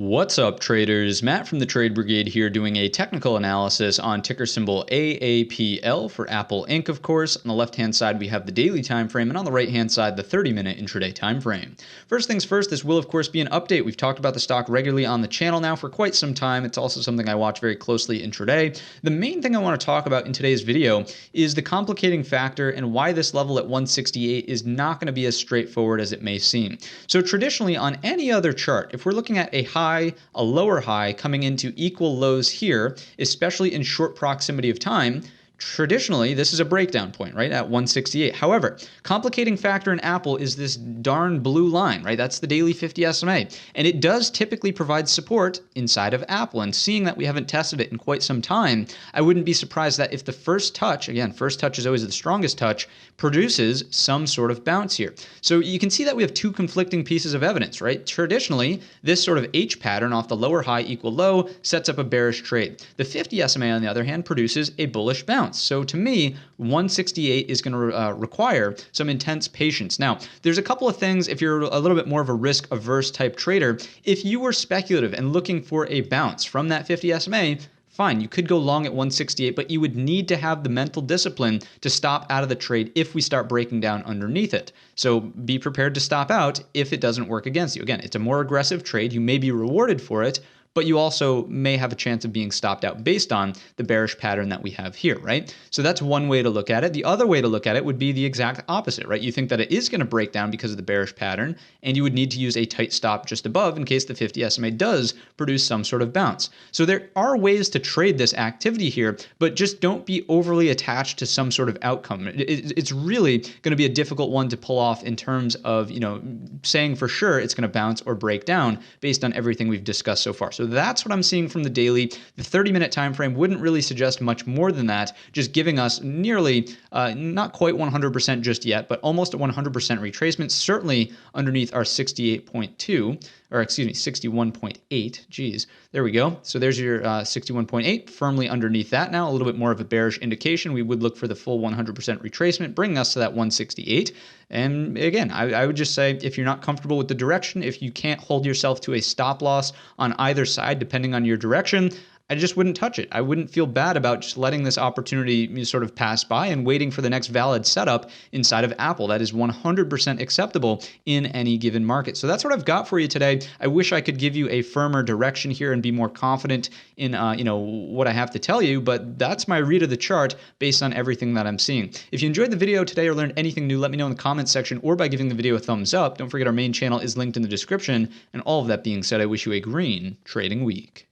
What's up, traders? Matt from the Trade Brigade here doing a technical analysis on ticker symbol AAPL for Apple Inc., of course. On the left-hand side, we have the daily time frame, and on the right-hand side, the 30-minute intraday time frame. First things first, this will, of course, be an update. We've talked about the stock regularly on the channel now for quite some time. It's also something I watch very closely intraday. The main thing I want to talk about in today's video is the complicating factor and why this level at 168 is not going to be as straightforward as it may seem. So traditionally, on any other chart, if we're looking at a high, a lower high coming into equal lows here, especially in short proximity of time, traditionally, this is a breakdown point, right, at 168. However, complicating factor in Apple is this darn blue line, right? That's the daily 50 SMA. And it does typically provide support inside of Apple. And seeing that we haven't tested it in quite some time, I wouldn't be surprised that if the first touch, again, first touch is always the strongest touch, produces some sort of bounce here. So you can see that we have two conflicting pieces of evidence, right? Traditionally, this sort of H pattern off the lower high equal low sets up a bearish trade. The 50 SMA, on the other hand, produces a bullish bounce. So to me, 168 is going to require some intense patience. Now, there's a couple of things if you're a little bit more of a risk-averse type trader. If you were speculative and looking for a bounce from that 50 SMA, fine, you could go long at 168, but you would need to have the mental discipline to stop out of the trade if we start breaking down underneath it. So be prepared to stop out if it doesn't work against you. Again, it's a more aggressive trade. You may be rewarded for it, but you also may have a chance of being stopped out based on the bearish pattern that we have here, right? So that's one way to look at it. The other way to look at it would be the exact opposite, right? You think that it is going to break down because of the bearish pattern, and you would need to use a tight stop just above in case the 50 SMA does produce some sort of bounce. So there are ways to trade this activity here, but just don't be overly attached to some sort of outcome. It's really going to be a difficult one to pull off in terms of, saying for sure it's going to bounce or break down based on everything we've discussed so far. So that's what I'm seeing from the daily. The 30-minute time frame wouldn't really suggest much more than that, just giving us nearly, not quite 100% just yet, but almost a 100% retracement, certainly underneath our 68.2, or excuse me, 61.8. Geez, there we go. So there's your 61.8, firmly underneath that now, a little bit more of a bearish indication. We would look for the full 100% retracement, bringing us to that 168. And again, I would just say if you're not comfortable with the direction, if you can't hold yourself to a stop loss on either side, depending on your direction, I just wouldn't touch it. I wouldn't feel bad about just letting this opportunity sort of pass by and waiting for the next valid setup inside of Apple. That is 100% acceptable in any given market. So that's what I've got for you today. I wish I could give you a firmer direction here and be more confident in what I have to tell you, but that's my read of the chart based on everything that I'm seeing. If you enjoyed the video today or learned anything new, let me know in the comments section or by giving the video a thumbs up. Don't forget our main channel is linked in the description. And all of that being said, I wish you a green trading week.